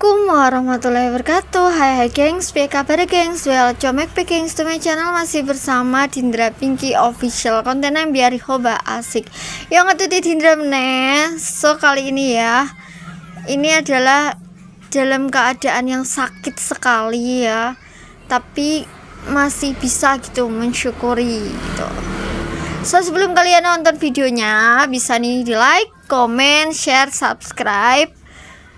Assalamualaikum warahmatullahi wabarakatuh. Hai gengs, apa kabar gengs? Welcome back gengs to my channel. Masih bersama Dindra Pinky Official. Konten yang biar hoba asik yang itu di Dindra meneh. So kali ini ya, ini adalah dalam keadaan yang sakit sekali ya, tapi masih bisa gitu mensyukuri gitu. So sebelum kalian nonton videonya, bisa nih di like, comment, share, subscribe.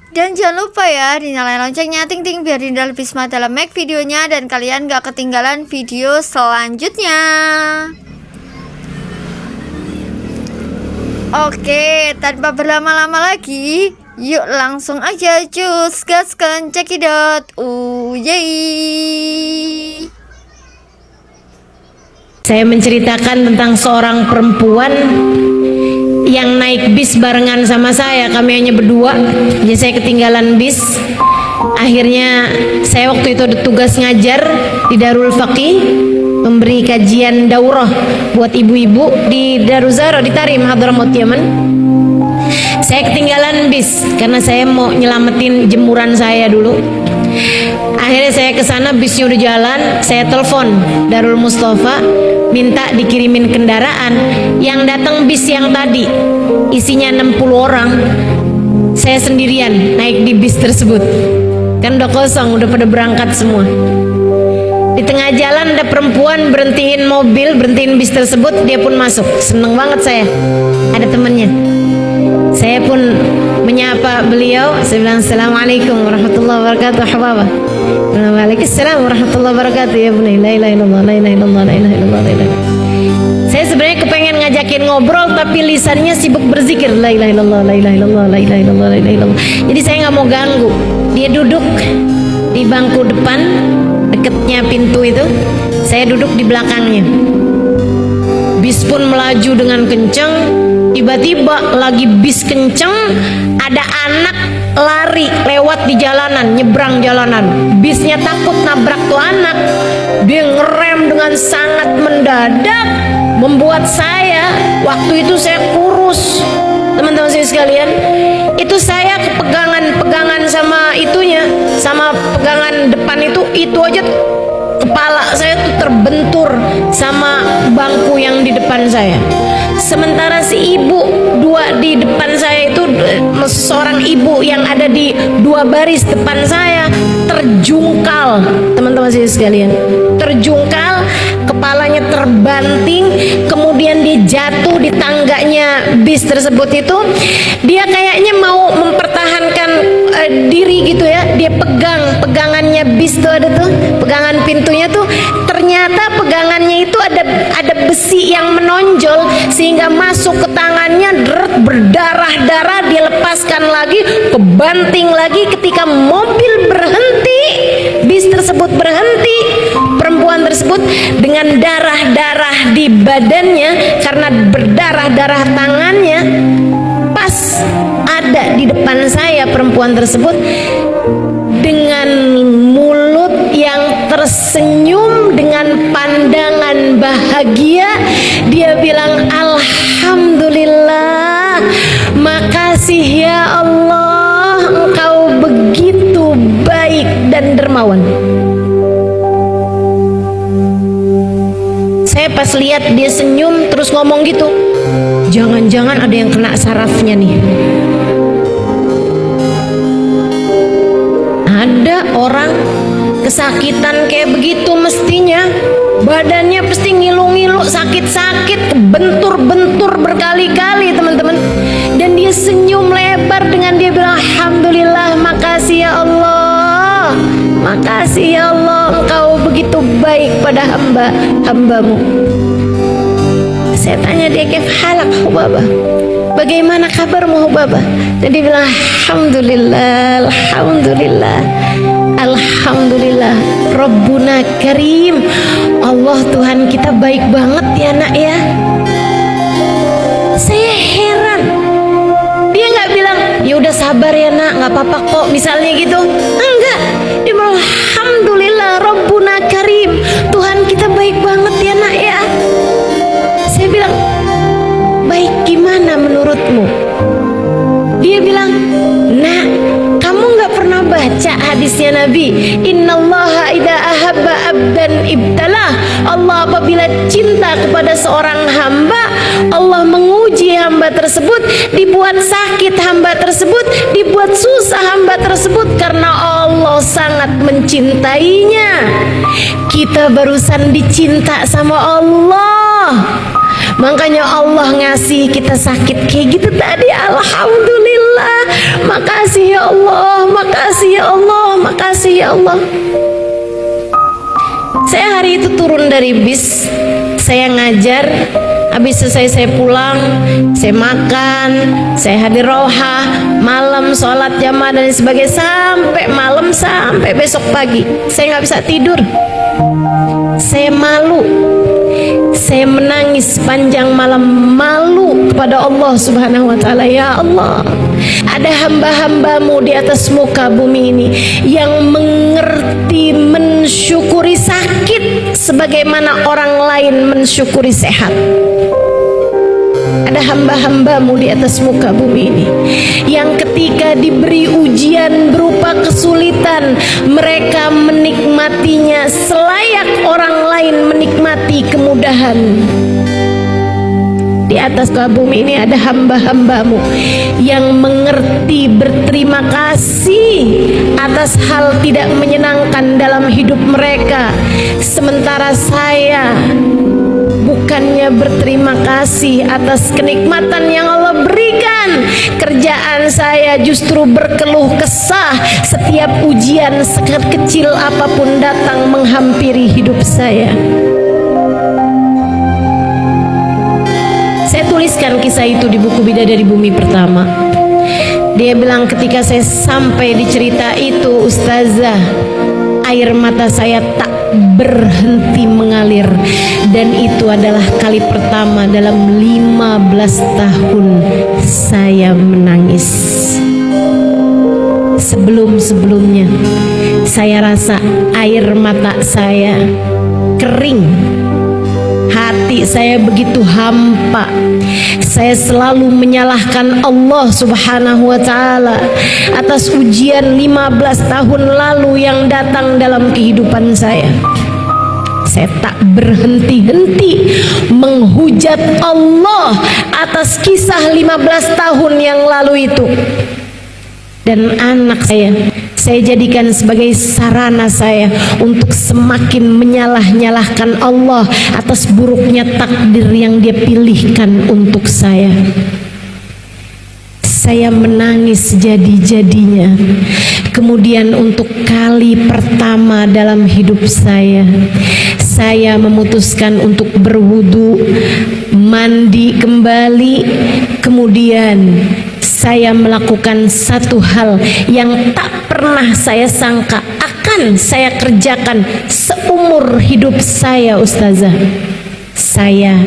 Dan jangan lupa ya dinyalain loncengnya ting-ting biar Dinda lebih semangat dalam make videonya dan kalian gak ketinggalan video selanjutnya. Oke, tanpa berlama-lama lagi, yuk langsung aja cus gaskan cekidot. Yeay. Saya menceritakan tentang seorang perempuan yang naik bis barengan sama saya. Kami hanya berdua, jadi saya ketinggalan bis. Akhirnya saya waktu itu ada tugas ngajar di Darul Faqih, memberi kajian daurah buat ibu-ibu di Daruzaro di Tarim Hadramaut Yaman. Saya ketinggalan bis karena saya mau nyelamatin jemuran saya dulu. Akhirnya saya ke sana, bisnya udah jalan. Saya telepon Darul Mustafa, minta dikirimin kendaraan. Yang datang bis yang tadi isinya 60 orang, saya sendirian naik di bis tersebut. Kan udah kosong, udah pada berangkat semua. Di tengah jalan ada perempuan berhentiin mobil, berhentiin bis tersebut. Dia pun masuk. Seneng banget saya, ada temennya. Saya pun menyapa beliau. Saya bilang assalamualaikum warahmatullahi wabarakatuh hababa. Waalaikumsalam warahmatullahi wabarakatuh ya bunai. La ilaha illallah, la ilaha illallah, la ilaha illallah, la ilaha. Saya sebenarnya kepengen ngajakin ngobrol tapi lisannya sibuk berzikir la ilaha illallah, la ilaha illallah, la ilaha illallah, la ilaha illallah. Jadi saya nggak mau ganggu. Dia duduk di bangku depan deketnya pintu itu, saya duduk di belakangnya. Bis pun melaju dengan kencang. Tiba-tiba lagi bis kencang, ada anak lari lewat di jalanan, nyebrang jalanan. Bisnya takut nabrak tuh anak. Dia ngerem dengan sangat mendadak, membuat saya, waktu itu saya kurus, teman-teman saya sekalian, itu saya pegangan sama itunya, sama pegangan depan itu aja kepala saya tuh terbentur sama bangku yang di depan saya. Sementara si ibu dua di depan saya itu, seorang ibu yang ada di dua baris depan saya terjungkal, teman-teman saya sekalian, terjungkal, kepalanya terbanting, kemudian dia jatuh di tangganya bis tersebut itu. Dia kayaknya mau mempertahankan diri gitu ya. Dia pegangannya bis tuh, ada tuh pegangan pintunya tuh, ternyata pegangannya itu ada besi yang menonjol sehingga masuk ke tangannya, berdarah-darah. Dia lepaskan lagi, kebanting lagi. Ketika mobil berhenti, bis tersebut berhenti, perempuan tersebut dengan darah-darah di badannya karena berdarah-darah tangannya, pas ada di depan saya perempuan tersebut dengan mulut yang tersenyum dengan pandangan bahagia. Dia bilang alhamdulillah, makasih ya Allah, engkau begitu baik dan dermawan. Saya pas lihat dia senyum terus ngomong gitu, jangan-jangan ada yang kena sarafnya nih. Ada orang kesakitan kayak begitu, mestinya badannya pasti ngilu-ngilu, sakit-sakit, kebentur-bentur berkali-kali, teman-teman. Dan dia senyum lebar dengan dia bilang alhamdulillah, makasih ya Allah, makasih ya Allah, engkau begitu baik pada hambamu. Saya tanya dia, kif halak hubaba, bagaimana kabarmu hubaba? Dan dia bilang alhamdulillah, alhamdulillah, alhamdulillah, Rabbuna Karim, Allah Tuhan kita baik banget ya nak ya. Saya heran, dia nggak bilang ya udah sabar ya nak, nggak apa-apa kok misalnya gitu, enggak. Dia bilang alhamdulillah, Rabbuna Karim, Tuhan kita baik banget ya nak ya. Saya bilang baik gimana menurutmu? Dia bilang, nak, kamu nggak pernah baca baca hadisnya Nabi, innallaha idza ahabba abdan ibtalah. Allah apabila cinta kepada seorang hamba, Allah menguji hamba tersebut, dibuat sakit hamba tersebut, dibuat susah hamba tersebut, karena Allah sangat mencintainya. Kita barusan dicinta sama Allah, makanya Allah ngasih kita sakit kayak gitu tadi. Alhamdulillah, makasih ya Allah, makasih ya Allah, makasih ya Allah. Saya hari itu turun dari bis, saya ngajar, habis selesai saya pulang, saya makan, saya hadir roha, malam sholat jamaah dan sebagainya, sampai malam, sampai besok pagi saya nggak bisa tidur. Saya malu, saya menangis panjang malam, malu kepada Allah Subhanahu wa Ta'ala. Ya Allah, ada hamba-hambamu di atas muka bumi ini yang mengerti mensyukuri sakit sebagaimana orang lain mensyukuri sehat. Ada hamba-hambamu di atas muka bumi ini yang ketika diberi ujian berupa kesulitan, mereka menikmatinya selayak orang lain menikmati kemudahan. Di atas muka bumi ini ada hamba-hambamu yang mengerti berterima kasih atas hal tidak menyenangkan dalam hidup mereka, sementara saya bukannya berterima kasih atas kenikmatan yang Allah berikan, kerjaan saya justru berkeluh kesah setiap ujian sekecil apapun datang menghampiri hidup saya. Saya tuliskan kisah itu di buku Bidadari Bumi Pertama. Dia bilang ketika saya sampai di cerita itu, Ustazah, air mata saya tak berhenti mengalir, dan itu adalah kali pertama dalam 15 tahun saya menangis. Sebelum-sebelumnya saya rasa air mata saya kering, hati saya begitu hampa. Saya selalu menyalahkan Allah Subhanahu wa Ta'ala atas ujian 15 tahun lalu yang datang dalam kehidupan saya. Saya tak berhenti-henti menghujat Allah atas kisah 15 tahun yang lalu itu. Dan anak saya jadikan sebagai sarana saya untuk semakin menyalah-nyalahkan Allah atas buruknya takdir yang Dia pilihkan untuk saya. Saya menangis jadi-jadinya. Kemudian untuk kali pertama dalam hidup saya memutuskan untuk berwudu, mandi kembali, kemudian saya melakukan satu hal yang tak pernah saya sangka akan saya kerjakan seumur hidup saya, Ustazah. Saya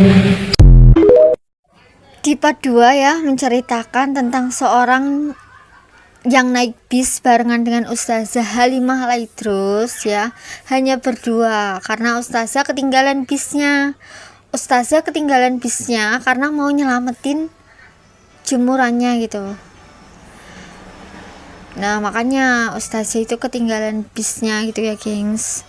Di part 2 ya, menceritakan tentang seorang yang naik bis barengan dengan Ustazah Halimah Al-Aidrus ya, hanya berdua karena Ustazah ketinggalan bisnya. Ustazah ketinggalan bisnya karena mau nyelamatin jemurannya gitu. Nah makanya Ustazah itu ketinggalan bisnya gitu ya gengs.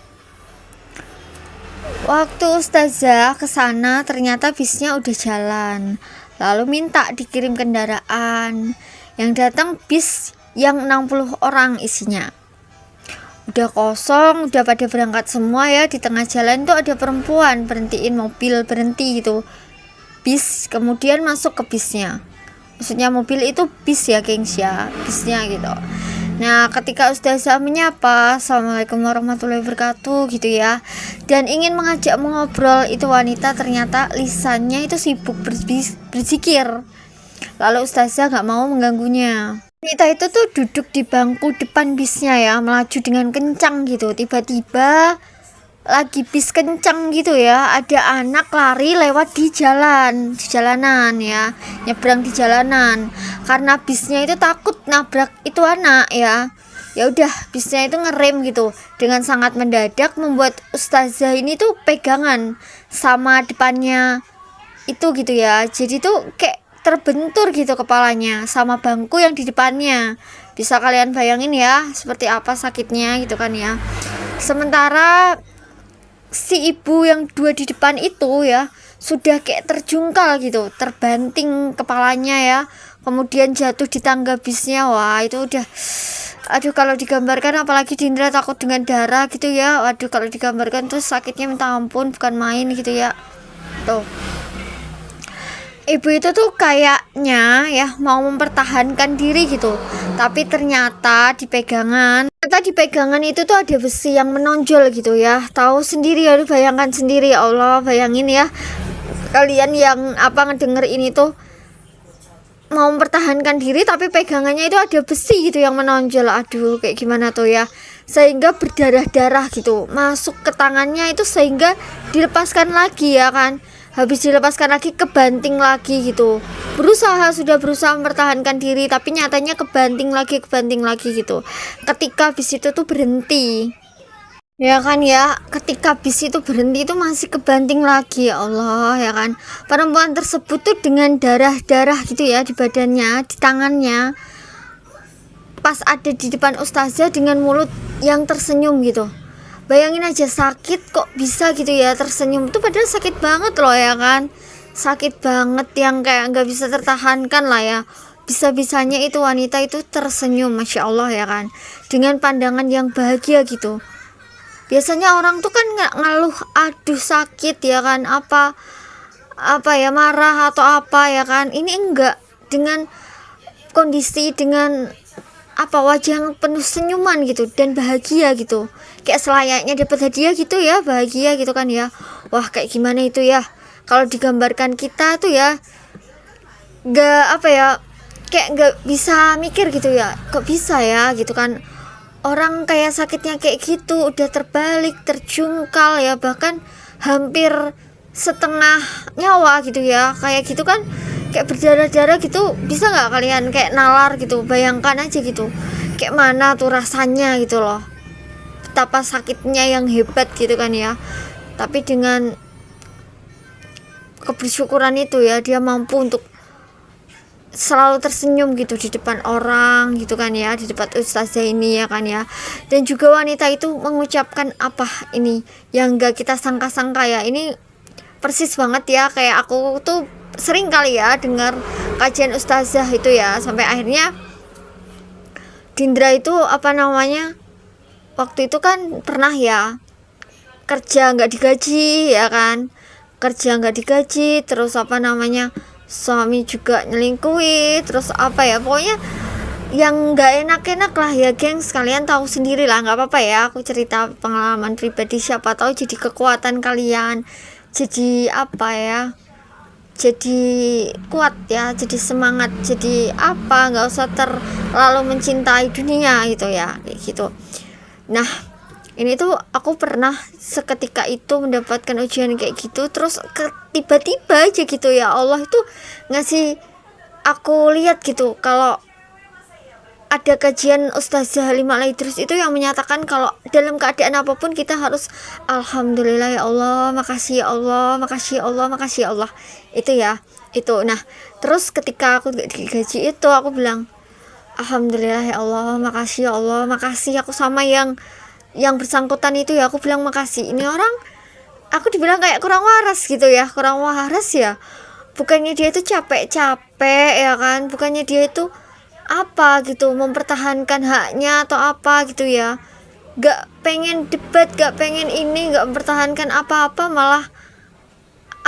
Waktu Ustazah kesana ternyata bisnya udah jalan, lalu minta dikirim kendaraan. Yang datang bis yang 60 orang isinya, udah kosong, udah pada berangkat semua ya. Di tengah jalan tuh ada perempuan berhentiin mobil, berhenti gitu bis, kemudian masuk ke bisnya. Maksudnya mobil itu bis ya gengs ya, bisnya gitu. Nah ketika Ustazah menyapa, Assalamualaikum warahmatullahi wabarakatuh gitu ya, dan ingin mengajak mengobrol, itu wanita ternyata lisannya itu sibuk berzikir. Lalu Ustazah gak mau mengganggunya. Wanita itu tuh duduk di bangku depan bisnya ya, melaju dengan kencang gitu. Tiba-tiba lagi bis kencang gitu ya, ada anak lari lewat di jalanan ya, nyebrang di jalanan karena bisnya itu takut nabrak itu anak ya. Ya udah bisnya itu ngerem gitu dengan sangat mendadak, membuat Ustazah ini tuh pegangan sama depannya itu gitu ya. Jadi tuh kayak terbentur gitu kepalanya sama bangku yang di depannya. Bisa kalian bayangin ya seperti apa sakitnya gitu kan ya. Sementara si ibu yang dua di depan itu ya sudah kayak terjungkal gitu, terbanting kepalanya ya, kemudian jatuh di tangga bisnya. Wah itu udah, aduh kalau digambarkan, apalagi Dindra takut dengan darah gitu ya, waduh kalau digambarkan tuh sakitnya minta ampun, bukan main gitu ya. Tuh ibu itu tuh kayaknya ya mau mempertahankan diri gitu, tapi ternyata di pegangan itu tuh ada besi yang menonjol gitu ya. Tahu sendiri ya, bayangkan sendiri ya Allah, bayangin ya kalian yang ngedenger ini tuh mau mempertahankan diri tapi pegangannya itu ada besi gitu yang menonjol. Aduh kayak gimana tuh ya, sehingga berdarah-darah gitu masuk ke tangannya itu, sehingga dilepaskan lagi ya kan. Habis dilepaskan lagi kebanting lagi gitu, sudah berusaha mempertahankan diri tapi nyatanya kebanting lagi gitu. Ketika bis itu tuh berhenti ya kan ya, ketika bis itu berhenti itu masih kebanting lagi, ya Allah ya kan. Perempuan tersebut tuh dengan darah-darah gitu ya di badannya, di tangannya, pas ada di depan ustazah dengan mulut yang tersenyum gitu. Bayangin aja, sakit kok bisa gitu ya tersenyum, itu padahal sakit banget loh ya kan, sakit banget yang kayak nggak bisa tertahankan lah ya. Bisa-bisanya itu wanita itu tersenyum, Masya Allah ya kan, dengan pandangan yang bahagia gitu. Biasanya orang tuh kan nggak ngeluh aduh sakit ya kan, apa ya, marah atau apa ya kan. Ini enggak, dengan kondisi, dengan wajah yang penuh senyuman gitu dan bahagia gitu, kayak selayaknya dapat hadiah gitu ya, bahagia gitu kan ya. Wah kayak gimana itu ya kalau digambarkan kita tuh ya, kayak nggak bisa mikir gitu ya, kok bisa ya gitu kan. Orang kayak sakitnya kayak gitu udah terbalik, terjungkal ya, bahkan hampir setengah nyawa gitu ya, kayak gitu kan, kayak berdarah-darah gitu. Bisa nggak kalian kayak nalar gitu, bayangkan aja gitu kayak mana tuh rasanya gitu loh, betapa sakitnya yang hebat gitu kan ya. Tapi dengan kebersyukuran itu ya, dia mampu untuk selalu tersenyum gitu di depan orang gitu kan ya, di depan ustazah ini ya kan ya. Dan juga wanita itu mengucapkan apa ini yang gak kita sangka-sangka ya. Ini persis banget ya, kayak aku tuh sering kali ya dengar kajian ustazah itu ya, sampai akhirnya Dindra itu waktu itu kan pernah ya kerja nggak digaji ya kan, terus suami juga nyelingkuhi, terus pokoknya yang nggak enak-enak lah ya gengs. Kalian tahu sendiri lah, nggak apa-apa ya aku cerita pengalaman pribadi, siapa tahu jadi kekuatan kalian, jadi jadi kuat ya, jadi semangat, jadi nggak usah terlalu mencintai dunia gitu ya, kayak gitu. Nah ini tuh aku pernah seketika itu mendapatkan ujian kayak gitu, terus tiba-tiba aja gitu ya Allah itu ngasih aku lihat gitu kalau ada kajian Ustazah Halimah Al-Idrus itu yang menyatakan kalau dalam keadaan apapun kita harus alhamdulillah ya Allah, makasih ya Allah, makasih ya Allah, makasih ya Allah. Itu ya, itu. Nah, terus ketika aku digaji itu aku bilang alhamdulillah ya Allah, makasih ya Allah, makasih. Aku sama yang bersangkutan itu ya, aku bilang makasih. Ini orang aku dibilang kayak kurang waras gitu ya, bukannya dia itu capek-capek ya kan, bukannya dia itu gitu mempertahankan haknya atau gitu ya, gak pengen debat, gak pengen ini, gak mempertahankan apa-apa, malah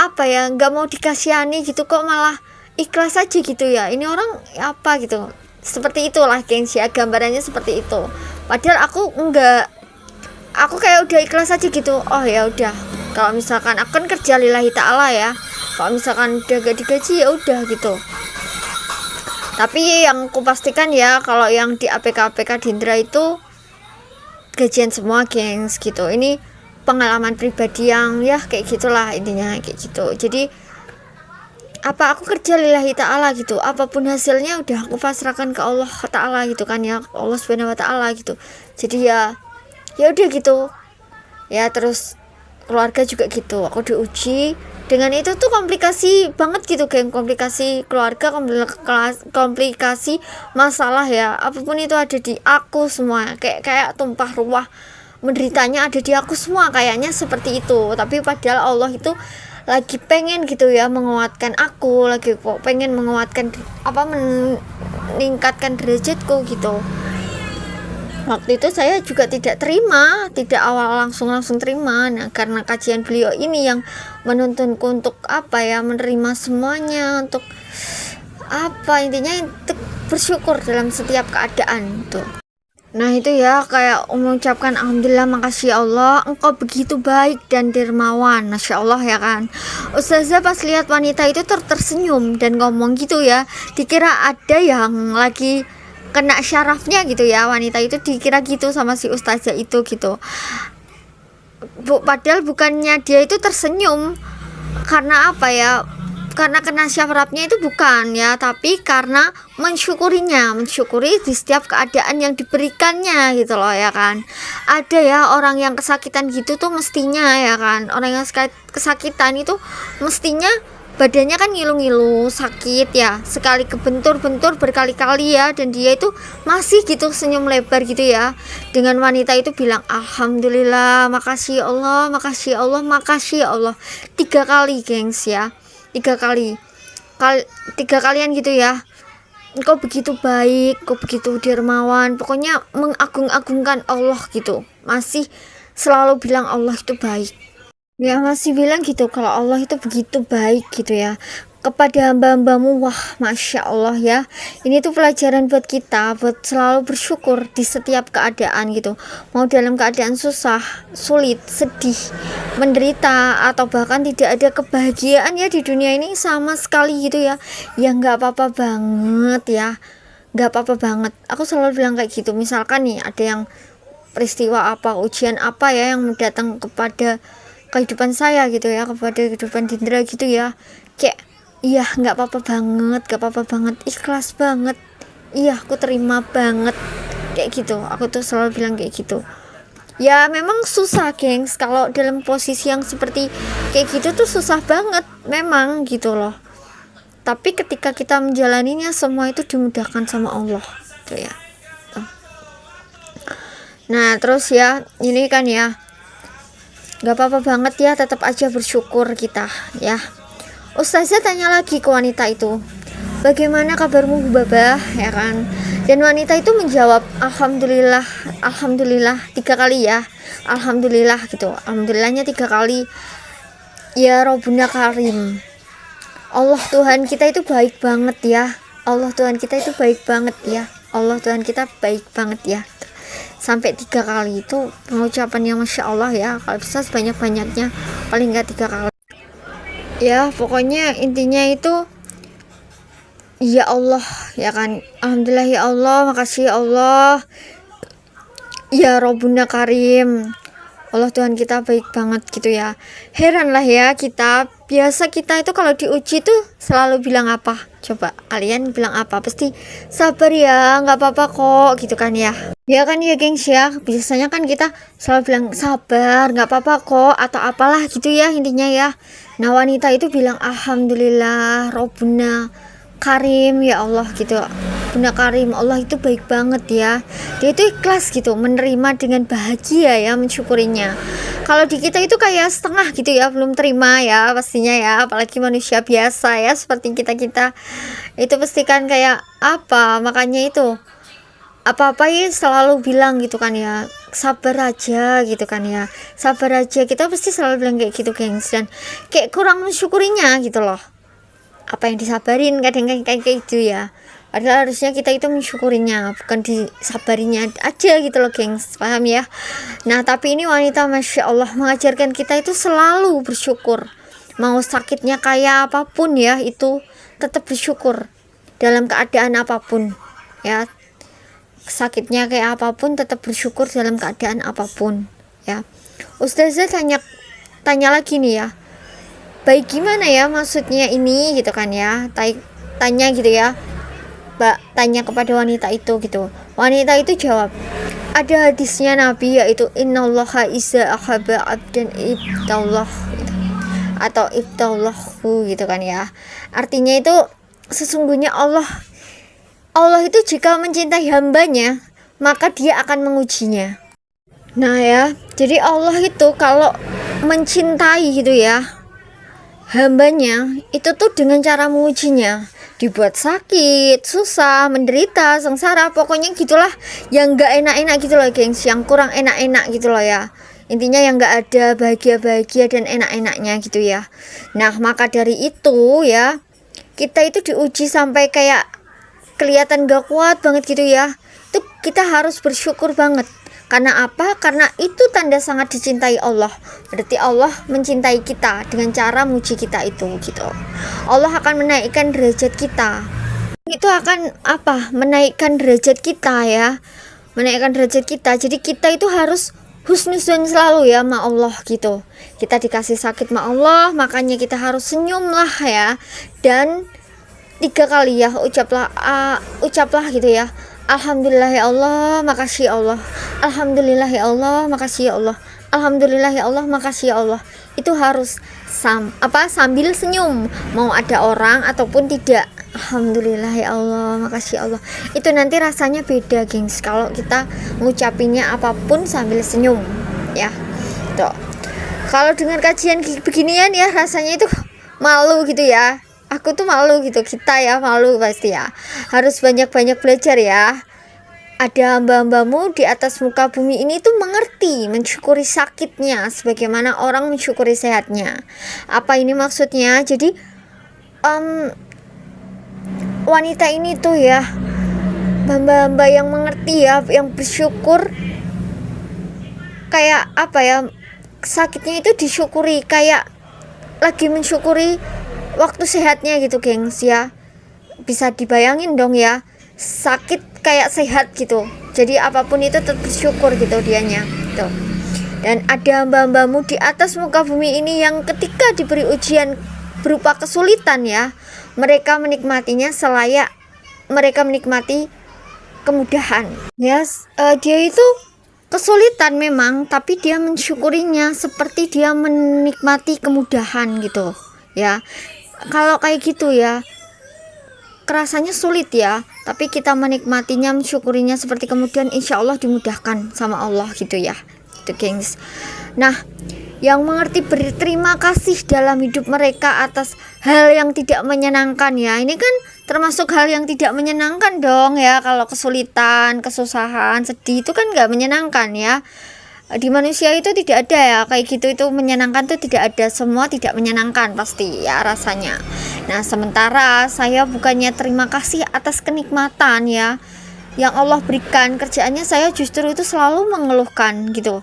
gak mau dikasihani gitu, kok malah ikhlas aja gitu ya. Ini orang gitu, seperti itulah gengs ya, gambarannya seperti itu. Padahal aku enggak, aku kayak udah ikhlas aja gitu. Oh ya udah, kalau misalkan aku kan kerja lillahi ta'ala ya, kalau misalkan udah gak digaji ya udah gitu. Tapi yang aku pastikan ya, kalau yang di APK Dindra itu gajian semua gengs gitu. Ini pengalaman pribadi yang ya kayak gitulah intinya, kayak gitu. Jadi aku kerja lillahi ta'ala gitu, apapun hasilnya udah aku pasrahkan ke Allah ta'ala gitu kan ya, Allah subhanahu wa ta'ala gitu. Jadi ya udah gitu ya. Terus keluarga juga gitu, aku diuji Dengan itu tuh komplikasi banget gitu, geng, komplikasi keluarga, komplikasi masalah ya, apapun itu ada di aku semua, kayak tumpah ruah menderitanya ada di aku semua, kayaknya seperti itu. Tapi padahal Allah itu lagi pengen gitu ya menguatkan aku, lagi kok pengen menguatkan meningkatkan derajatku gitu. Waktu itu saya juga tidak awal langsung terima. Nah, karena kajian beliau ini yang menuntunku untuk menerima semuanya, untuk intinya untuk bersyukur dalam setiap keadaan tuh. Nah itu ya, kayak mengucapkan alhamdulillah, makasih Allah, engkau begitu baik dan dermawan, masya Allah ya kan. Ustazah pas lihat wanita itu tersenyum dan ngomong gitu ya, dikira ada yang lagi kena syarafnya gitu ya, wanita itu dikira gitu sama si ustazah itu gitu. Padahal bukannya dia itu tersenyum karena karena kena syarafnya itu bukan ya, tapi karena mensyukuri di setiap keadaan yang diberikannya gitu loh ya kan. Ada ya orang yang kesakitan gitu tuh mestinya ya kan, orang yang kesakitan itu mestinya badannya kan ngilu-ngilu, sakit ya, sekali kebentur-bentur berkali-kali ya, dan dia itu masih gitu senyum lebar gitu ya. Dengan wanita itu bilang alhamdulillah, makasih Allah, makasih Allah, makasih Allah 3 kali gengs ya, 3 kalian gitu ya. Engkau begitu baik, kau begitu dermawan, pokoknya mengagung-agungkan Allah gitu, masih selalu bilang Allah itu baik ya, masih bilang gitu kalau Allah itu begitu baik gitu ya kepada hamba-hambamu. Wah, masya Allah ya, ini tuh pelajaran buat kita, buat selalu bersyukur di setiap keadaan gitu, mau dalam keadaan susah, sulit, sedih, menderita, atau bahkan tidak ada kebahagiaan ya di dunia ini sama sekali gitu ya, ya nggak apa-apa banget ya, nggak apa-apa banget. Aku selalu bilang kayak gitu, misalkan nih ada yang peristiwa ujian ya yang datang kepada kehidupan saya gitu ya, kepada kehidupan Dindra gitu ya, kayak iya nggak apa-apa banget, ikhlas banget, iya aku terima banget, kayak gitu. Aku tuh selalu bilang kayak gitu ya. Memang susah gengs, kalau dalam posisi yang seperti kayak gitu tuh susah banget memang gitu loh, tapi ketika kita menjalaninya semua itu dimudahkan sama Allah tuh ya. Nah terus ya, ini kan ya gak apa-apa banget ya, tetap aja bersyukur kita ya. Ustazah tanya lagi ke wanita itu, bagaimana kabarmu Hubabah ya kan, dan wanita itu menjawab alhamdulillah 3 kali ya, alhamdulillah gitu, alhamdulillahnya 3 kali. Ya Rabbuna Karim, Allah Tuhan kita itu baik banget ya, Allah Tuhan kita itu baik banget ya, Allah Tuhan kita baik banget ya, sampai 3 kali itu pengucapannya masya Allah ya, kalau bisa sebanyak-banyaknya paling nggak 3 kali ya. Pokoknya intinya itu ya Allah ya kan, alhamdulillah ya Allah, makasih ya Allah, ya Rabbuna Karim, Allah Tuhan kita baik banget gitu ya. Heran lah ya, biasa kita itu kalau diuji tuh selalu bilang apa? Coba kalian bilang apa? Pasti sabar ya, nggak apa-apa kok gitu kan ya. Ya kan ya gengs ya, biasanya kan kita selalu bilang sabar, nggak apa-apa kok, atau apalah gitu ya intinya ya. Nah wanita itu bilang alhamdulillah Rabbuna Karim ya Allah gitu, Bunda Karim, Allah itu baik banget ya. Dia itu ikhlas gitu, menerima dengan bahagia ya, mensyukurinya. Kalau di kita itu kayak setengah gitu ya, belum terima ya pastinya ya, apalagi manusia biasa ya seperti kita itu pastikan kayak makanya itu apa-apa ya selalu bilang gitu kan ya, sabar aja gitu kan ya, sabar aja, kita pasti selalu bilang kayak gitu gengs, dan kayak kurang mensyukurinya gitu loh, apa yang disabarin kadang kayak gitu ya, padahal harusnya kita itu mensyukurinya, bukan disabarinya aja gitu loh gengs, paham ya. Nah tapi ini wanita masya Allah mengajarkan kita itu selalu bersyukur, mau sakitnya kayak apapun ya, itu tetap bersyukur dalam keadaan apapun ya, sakitnya kayak apapun tetap bersyukur dalam keadaan apapun ya. Ustazah tanya lagi nih ya, baik gimana ya maksudnya ini gitu kan ya, tanya gitu ya Mbak, tanya kepada wanita itu gitu. Wanita itu jawab, ada hadisnya Nabi yaitu innallaha iza ahabba abdan ibtallah gitu. atau ibtallahu gitu kan ya. Artinya itu sesungguhnya Allah itu jika mencintai hambanya maka dia akan mengujinya. Nah ya, jadi Allah itu kalau mencintai gitu ya hambanya, itu tuh dengan cara mengujinya, dibuat sakit, susah, menderita, sengsara, pokoknya gitulah, yang gak enak-enak gitu loh gengs, yang kurang enak-enak gitu loh ya. Intinya yang gak ada bahagia-bahagia dan enak-enaknya gitu ya. Nah maka dari itu ya, kita itu diuji sampai kayak kelihatan gak kuat banget gitu ya. Itu kita harus bersyukur banget. Karena apa? Karena itu tanda sangat dicintai Allah. Berarti Allah mencintai kita dengan cara muji kita itu gitu. Allah akan menaikkan derajat kita. Itu akan apa? Menaikkan derajat kita ya. Menaikkan derajat kita. Jadi kita itu harus husnuzon selalu ya sama Allah gitu. Kita dikasih sakit sama Allah, makanya kita harus senyum lah ya. Dan 3 kali ya ucaplah gitu ya. Alhamdulillah ya Allah, makasih ya Allah. Alhamdulillah ya Allah, makasih ya Allah. Alhamdulillah ya Allah, makasih ya Allah. Itu harus sambil senyum, mau ada orang ataupun tidak. Alhamdulillah ya Allah, makasih ya Allah. Itu nanti rasanya beda, gengs, kalau kita ngucapinnya apapun sambil senyum, ya. Tuh. Kalau dengan kajian beginian ya rasanya itu malu gitu ya. Aku tuh malu gitu, kita ya malu pasti ya. Harus banyak-banyak belajar ya. Ada hamba-hambamu di atas muka bumi ini tuh mengerti, mensyukuri sakitnya sebagaimana orang mensyukuri sehatnya. Apa ini maksudnya? Jadi wanita ini tuh ya, hamba-hamba yang mengerti ya, yang bersyukur, kayak apa ya, sakitnya itu disyukuri, kayak lagi mensyukuri waktu sehatnya gitu gengs ya. Bisa dibayangin dong ya, sakit kayak sehat gitu. Jadi apapun itu tetap bersyukur gitu dianya tuh. Dan ada hamba-hambamu di atas muka bumi ini yang ketika diberi ujian berupa kesulitan ya, mereka menikmatinya selayak mereka menikmati kemudahan. Yes, dia itu kesulitan memang, tapi dia mensyukurinya seperti dia menikmati kemudahan gitu ya. Kalau kayak gitu ya, kerasanya sulit ya, tapi kita menikmatinya, mensyukurinya seperti kemudian insya Allah dimudahkan sama Allah gitu ya, itu gengs. Nah, yang mengerti berterima kasih dalam hidup mereka atas hal yang tidak menyenangkan ya, ini kan termasuk hal yang tidak menyenangkan dong ya. Kalau kesulitan, kesusahan, sedih itu kan nggak menyenangkan ya. Di manusia itu tidak ada ya kayak gitu, itu menyenangkan tuh tidak ada, semua tidak menyenangkan pasti ya rasanya. Nah sementara saya bukannya terima kasih atas kenikmatan ya yang Allah berikan, kerjaannya saya justru itu selalu mengeluhkan gitu.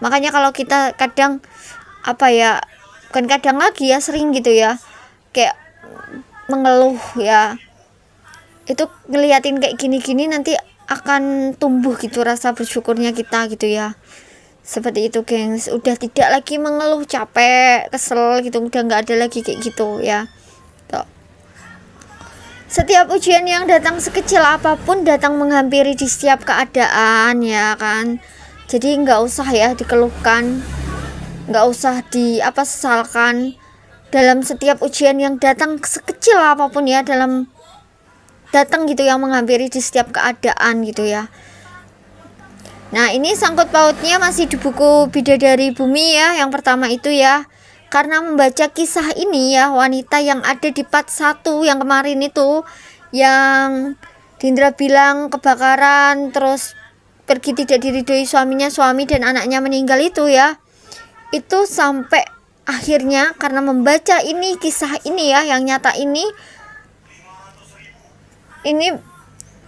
Makanya kalau kita kadang bukan kadang lagi ya, sering gitu ya, kayak mengeluh ya, itu ngeliatin kayak gini-gini nanti akan tumbuh gitu rasa bersyukurnya kita gitu ya. Seperti itu gengs, udah tidak lagi mengeluh capek, kesel gitu, udah nggak ada lagi kayak gitu ya. Tuh. Setiap ujian yang datang sekecil apapun datang menghampiri di setiap keadaan ya kan. Jadi nggak usah ya dikeluhkan, nggak usah sesalkan. Dalam setiap ujian yang datang sekecil apapun ya, datang gitu yang menghampiri di setiap keadaan gitu ya. Nah ini sangkut pautnya masih di buku Bidadari Bumi ya, yang pertama itu ya. Karena membaca kisah ini ya, wanita yang ada di part 1 yang kemarin itu, yang Dindra bilang kebakaran terus pergi tidak diridhoi suaminya, suami dan anaknya meninggal itu ya, itu sampai akhirnya karena membaca ini, kisah ini ya yang nyata ini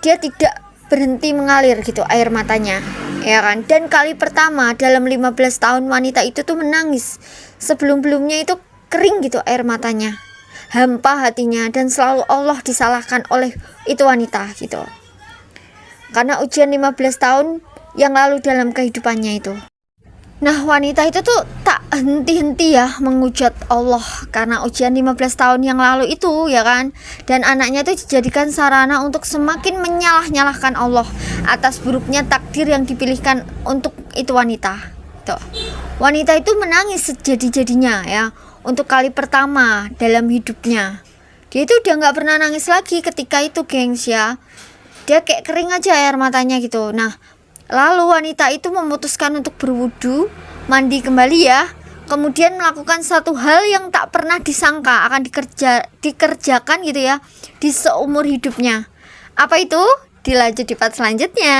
dia tidak berhenti mengalir gitu air matanya ya kan. Dan kali pertama dalam 15 tahun wanita itu tuh menangis. Sebelum-belumnya itu kering gitu air matanya, hampa hatinya, dan selalu Allah disalahkan oleh itu wanita gitu, karena ujian 15 tahun yang lalu dalam kehidupannya itu. Nah wanita itu tuh tak henti-henti ya menghujat Allah karena ujian 15 tahun yang lalu itu ya kan. Dan anaknya itu dijadikan sarana untuk semakin menyalah-nyalahkan Allah atas buruknya takdir yang dipilihkan untuk itu wanita tuh. Wanita itu menangis sejadi-jadinya ya, untuk kali pertama dalam hidupnya. Dia itu udah nggak pernah nangis lagi ketika itu, gengs ya. Dia kayak kering aja air matanya gitu. Nah, lalu wanita itu memutuskan untuk berwudu, mandi kembali ya. Kemudian melakukan satu hal yang tak pernah disangka akan dikerjakan gitu ya di seumur hidupnya. Apa itu? Dilanjut di part selanjutnya.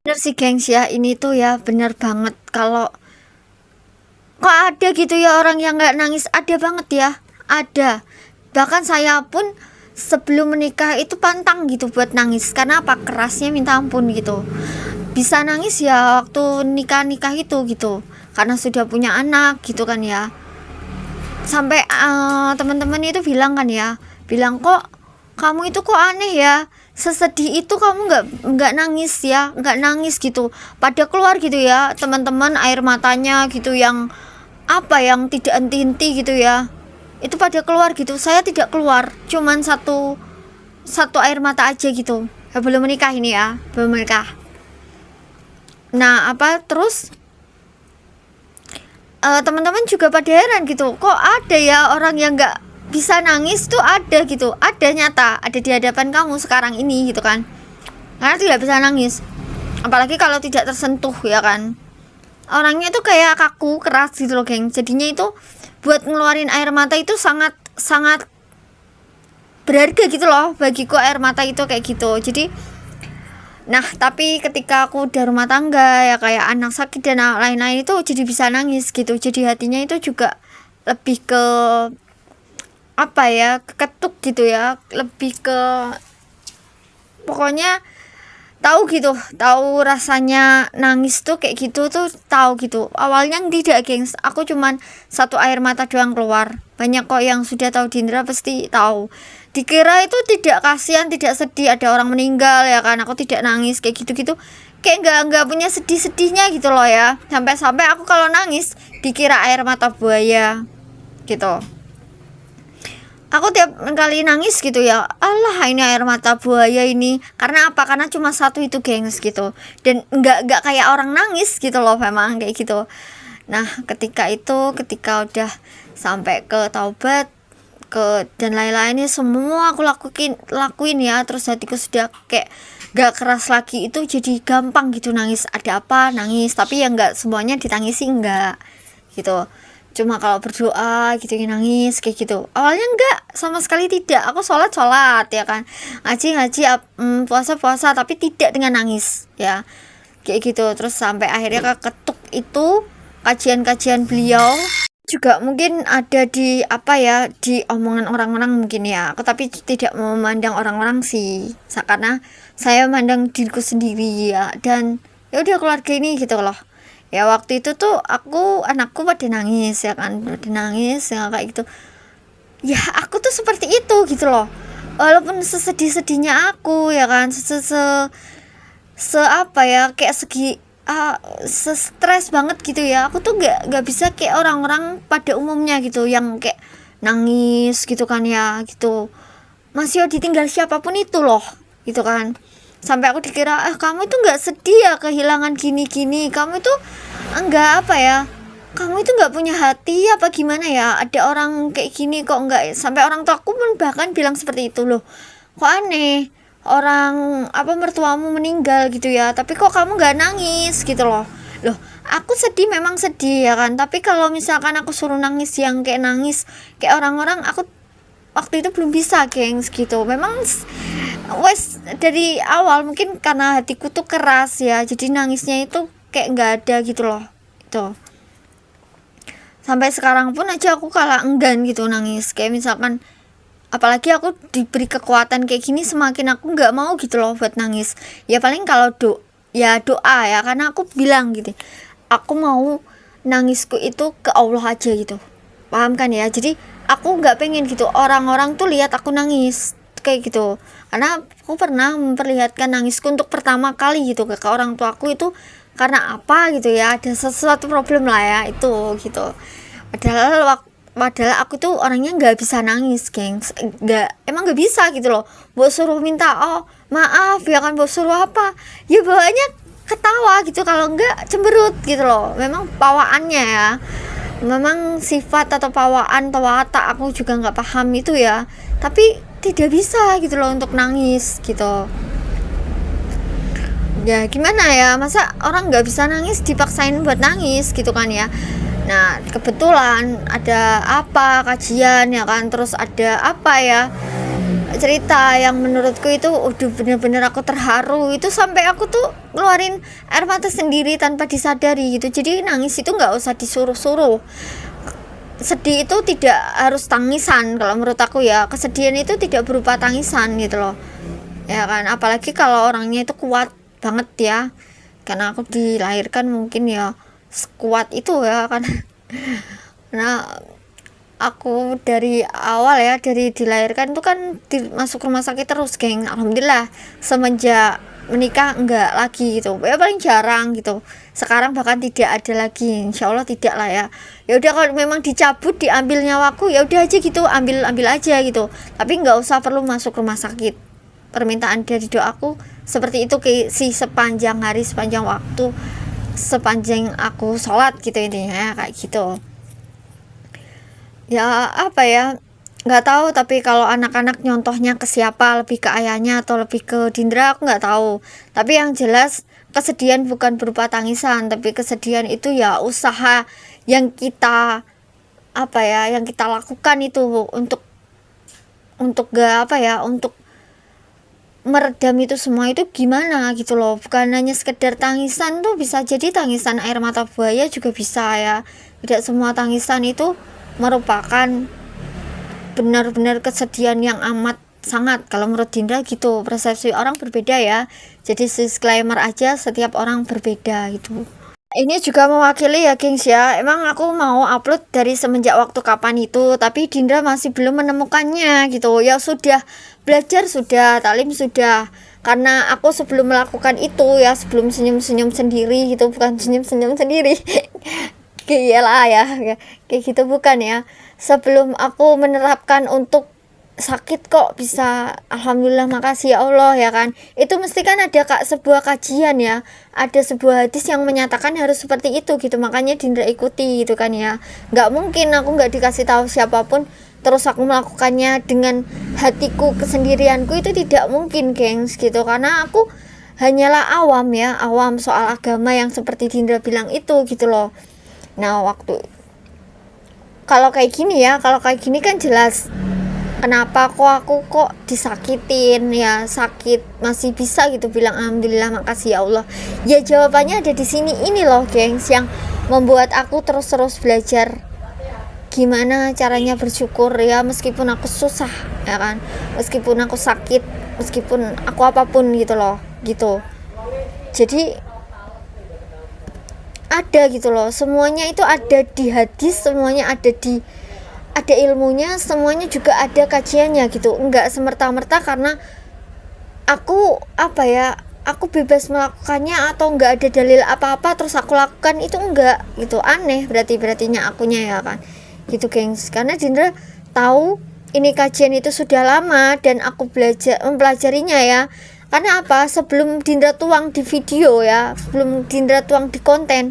Bener sih gengs ya, ini tuh ya bener banget. Kalau kok ada gitu ya orang yang gak nangis, ada banget ya, ada. Bahkan saya pun sebelum menikah itu pantang gitu buat nangis. Karena apa? Kerasnya minta ampun gitu. Bisa nangis ya waktu nikah itu gitu, karena sudah punya anak gitu kan ya. Sampai teman-teman itu bilang kan ya, bilang kok kamu itu kok aneh ya, sesedih itu kamu nggak nangis ya, nggak nangis gitu. Pada keluar gitu ya teman-teman air matanya gitu, yang apa, yang tidak henti-henti gitu ya, itu pada keluar gitu. Saya tidak keluar, cuman satu air mata aja gitu. Belum menikah ini ya, belum menikah. Nah apa terus teman-teman juga pada heran gitu, kok ada ya orang yang nggak bisa nangis tuh, ada gitu, ada nyata, ada di hadapan kamu sekarang ini gitu kan, karena tidak bisa nangis, apalagi kalau tidak tersentuh ya kan. Orangnya tuh kayak kaku, keras gitu loh geng. Jadinya itu buat ngeluarin air mata itu sangat berharga gitu loh bagiku, air mata itu kayak gitu. Jadi nah tapi ketika aku udah rumah tangga ya, kayak anak sakit dan lain-lain, itu jadi bisa nangis gitu. Jadi hatinya itu juga lebih ke apa ya, keketuk gitu ya, lebih ke pokoknya tahu gitu, tahu rasanya nangis tuh kayak gitu tuh, tahu gitu. Awalnya tidak gengs, aku cuman satu air mata doang keluar. Banyak kok yang sudah tahu Dindra pasti tahu. Dikira itu tidak kasihan, tidak sedih, ada orang meninggal ya kan, aku tidak nangis kayak gitu-gitu, kayak nggak punya sedih-sedihnya gitu loh ya. Sampai aku kalau nangis dikira air mata buaya gitu. Aku tiap kali nangis gitu ya, Allah ini air mata buaya ini. Karena apa? Karena cuma satu itu gengs gitu. Dan nggak kayak orang nangis gitu loh, memang kayak gitu. Nah ketika udah sampai ke taubat ke dan lain-lainnya semua aku lakuin ya, terus hatiku sudah kayak gak keras lagi, itu jadi gampang gitu nangis. Ada apa nangis, tapi ya nggak semuanya ditangisi, enggak gitu. Cuma kalau berdoa gitu nangis kayak gitu. Awalnya enggak, sama sekali tidak. Aku sholat ya kan, ngaji puasa, tapi tidak dengan nangis ya kayak gitu. Terus sampai akhirnya keketuk itu kajian beliau juga, mungkin ada di apa ya, di omongan orang-orang mungkin ya. Aku tapi tidak memandang orang-orang sih, karena saya memandang diriku sendiri ya. Dan ya udah keluarga ini gitu loh ya. Waktu itu tuh anakku pada nangis ya kan, pada nangis ya kayak gitu ya. Aku tuh seperti itu gitu loh, walaupun sesedih-sedihnya aku ya kan, apa ya, kayak stres banget gitu ya. Aku tuh gak bisa kayak orang-orang pada umumnya gitu, yang kayak nangis gitu kan ya gitu. Masih ditinggal siapapun itu loh gitu kan. Sampai aku dikira kamu itu nggak sedih ya kehilangan gini, kamu itu enggak apa ya, kamu itu nggak punya hati apa gimana ya, ada orang kayak gini kok enggak. Sampai orang tua aku pun bahkan bilang seperti itu loh, kok aneh, orang mertuamu meninggal gitu ya, tapi kok kamu nggak nangis gitu loh. Aku sedih, memang sedih ya kan, tapi kalau misalkan aku suruh nangis yang kayak nangis kayak orang-orang, aku waktu itu belum bisa gengs gitu. Memang wes dari awal mungkin karena hatiku tuh keras ya, jadi nangisnya itu kayak nggak ada gitu loh itu. Sampai sekarang pun aja aku kalah enggan gitu nangis, kayak misalkan apalagi aku diberi kekuatan kayak gini, semakin aku nggak mau gitu loh buat nangis. Ya paling kalau doa ya, karena aku bilang gitu, aku mau nangisku itu ke Allah aja gitu, paham kan ya. Jadi aku nggak pengen gitu orang-orang tuh lihat aku nangis kayak gitu, karena aku pernah memperlihatkan nangisku untuk pertama kali gitu ke orang tuaku itu karena apa gitu ya, ada sesuatu problem lah ya itu gitu. Padahal aku tuh orangnya nggak bisa nangis gengs, emang nggak bisa gitu loh. Buat suruh minta maaf ya kan, buat suruh apa ya, bawaannya ketawa gitu, kalau enggak cemberut gitu loh. Memang bawaannya ya, memang sifat atau pawaan atau watak aku juga nggak paham itu ya, tapi tidak bisa gitu loh untuk nangis gitu. Ya gimana ya, masa orang nggak bisa nangis dipaksain buat nangis gitu kan ya. Nah kebetulan ada apa kajian ya kan, terus ada apa ya cerita yang menurutku itu udah bener-bener aku terharu, itu sampai aku tuh ngeluarin air mata sendiri tanpa disadari gitu. Jadi nangis itu nggak usah disuruh-suruh, sedih itu tidak harus tangisan kalau menurut aku ya, kesedihan itu tidak berupa tangisan gitu loh ya kan, apalagi kalau orangnya itu kuat banget ya, karena aku dilahirkan mungkin ya sekuat itu ya kan. Nah aku dari awal ya, dari dilahirkan itu kan masuk rumah sakit terus geng. Alhamdulillah semenjak menikah enggak lagi gitu ya, paling jarang gitu. Sekarang bahkan tidak ada lagi, insya Allah tidak lah ya. Ya udah kalau memang dicabut diambil nyawaku ya udah aja gitu, ambil aja gitu, tapi nggak usah perlu masuk rumah sakit. Permintaan dari doaku seperti itu sih, sepanjang hari, sepanjang waktu, sepanjang aku sholat gitu intinya kayak gitu ya. Apa ya, nggak tahu, tapi kalau anak-anak nyontohnya ke siapa, lebih ke ayahnya atau lebih ke Dindra aku nggak tahu. Tapi yang jelas kesedihan bukan berupa tangisan, tapi kesedihan itu ya usaha yang kita apa ya, yang kita lakukan itu untuk gak apa ya, untuk meredam itu semua itu gimana gitu loh. Bukan hanya sekedar tangisan tuh, bisa jadi tangisan air mata buaya juga bisa ya. Tidak semua tangisan itu merupakan benar-benar kesedihan yang amat sangat. Kalau menurut Dinda gitu, persepsi orang berbeda ya, jadi disclaimer aja, setiap orang berbeda gitu. Ini juga mewakili ya gengs ya, emang aku mau upload dari semenjak waktu kapan itu, tapi Dinda masih belum menemukannya gitu ya. Sudah belajar, sudah taklim, sudah, karena aku sebelum melakukan itu ya, sebelum senyum-senyum sendiri gitu, bukan senyum-senyum sendiri iyalah ya, kayak gitu bukan ya. Sebelum aku menerapkan untuk sakit kok bisa, alhamdulillah makasih ya Allah ya kan, itu mesti kan ada sebuah kajian ya, ada sebuah hadis yang menyatakan harus seperti itu gitu, makanya Dindra ikuti gitu kan ya. Nggak mungkin aku nggak dikasih tahu siapapun terus aku melakukannya dengan hatiku kesendirianku, itu tidak mungkin gengs gitu, karena aku hanyalah awam ya, awam soal agama yang seperti Dindra bilang itu gitu loh. Nah waktu kalau kayak gini kan jelas kenapa aku kok disakitin ya, sakit masih bisa gitu bilang alhamdulillah makasih ya Allah. Ya jawabannya ada di sini ini loh gengs, yang membuat aku terus belajar gimana caranya bersyukur ya, meskipun aku susah ya kan, meskipun aku sakit, meskipun aku apapun gitu loh gitu. Jadi ada gitu loh, semuanya itu ada di hadis, semuanya ada ilmunya, semuanya juga ada kajiannya gitu. Enggak semerta-merta karena aku apa ya, aku bebas melakukannya atau enggak ada dalil apa-apa terus aku lakukan, itu enggak gitu, aneh berartinya akunya ya kan gitu gengs. Karena Dindra tahu ini kajian itu sudah lama dan aku mempelajarinya ya. Karena apa, sebelum Dindra tuang di video ya, sebelum Dindra tuang di konten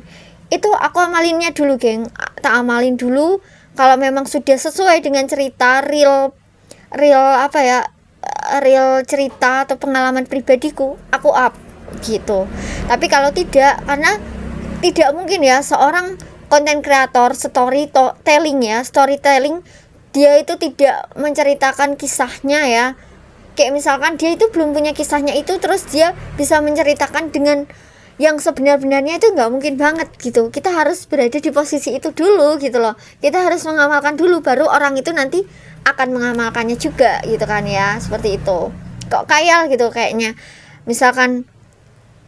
itu aku amalinnya dulu geng, tak amalin dulu. Kalau memang sudah sesuai dengan cerita real apa ya, real cerita atau pengalaman pribadiku, aku up gitu. Tapi kalau tidak, karena tidak mungkin ya seorang konten kreator storytelling dia itu tidak menceritakan kisahnya ya. Kayak misalkan dia itu belum punya kisahnya itu, terus dia bisa menceritakan dengan yang sebenar-benarnya, itu nggak mungkin banget gitu. Kita harus berada di posisi itu dulu gitu loh, kita harus mengamalkan dulu, baru orang itu nanti akan mengamalkannya juga gitu kan ya, seperti itu. Kok kayal gitu kayaknya, misalkan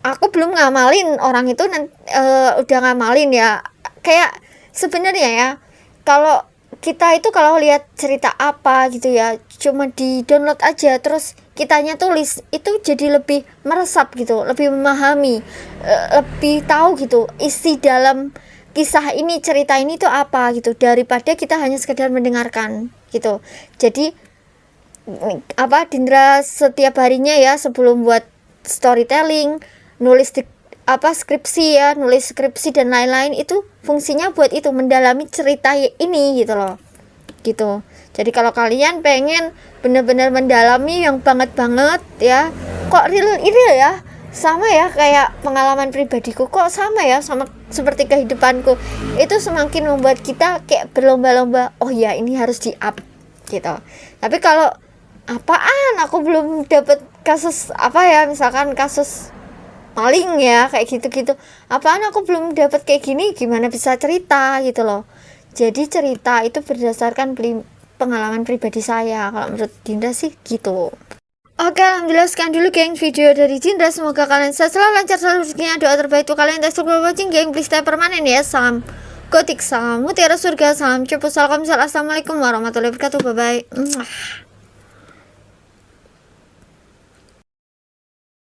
aku belum ngamalin, orang itu udah ngamalin ya. Kayak sebenarnya ya, kalau kita itu kalau lihat cerita apa gitu ya, cuma di download aja terus kitanya tulis, itu jadi lebih meresap gitu, lebih memahami, lebih tahu gitu isi dalam kisah ini, cerita ini tuh apa gitu, daripada kita hanya sekedar mendengarkan gitu. Jadi apa, Dindra setiap harinya ya sebelum buat storytelling, nulis di skripsi ya, nulis skripsi dan lain-lain, itu fungsinya buat itu, mendalami cerita ini gitu loh. Gitu. Jadi kalau kalian pengen bener-bener mendalami yang banget ya, kok real ya, sama ya kayak pengalaman pribadiku, kok sama ya sama seperti kehidupanku, itu semakin membuat kita kayak berlomba-lomba, oh ya ini harus di up gitu. Tapi kalau apaan aku belum dapet kasus misalkan kasus maling ya kayak gitu-gitu, apaan aku belum dapet kayak gini, gimana bisa cerita gitu loh. Jadi cerita itu berdasarkan pengalaman pribadi saya, kalau menurut Dinda sih gitu. Oke, alhamdulillah sekian dulu geng video dari Dinda. Semoga kalian selalu lancar, selalu rezekinya. Doa terbaik untuk kalian. Thanks for watching geng. Please stay permanen ya. Salam gotik, salam mutiara surga, salam cepu, salam assalamualaikum warahmatullahi wabarakatuh. Bye bye.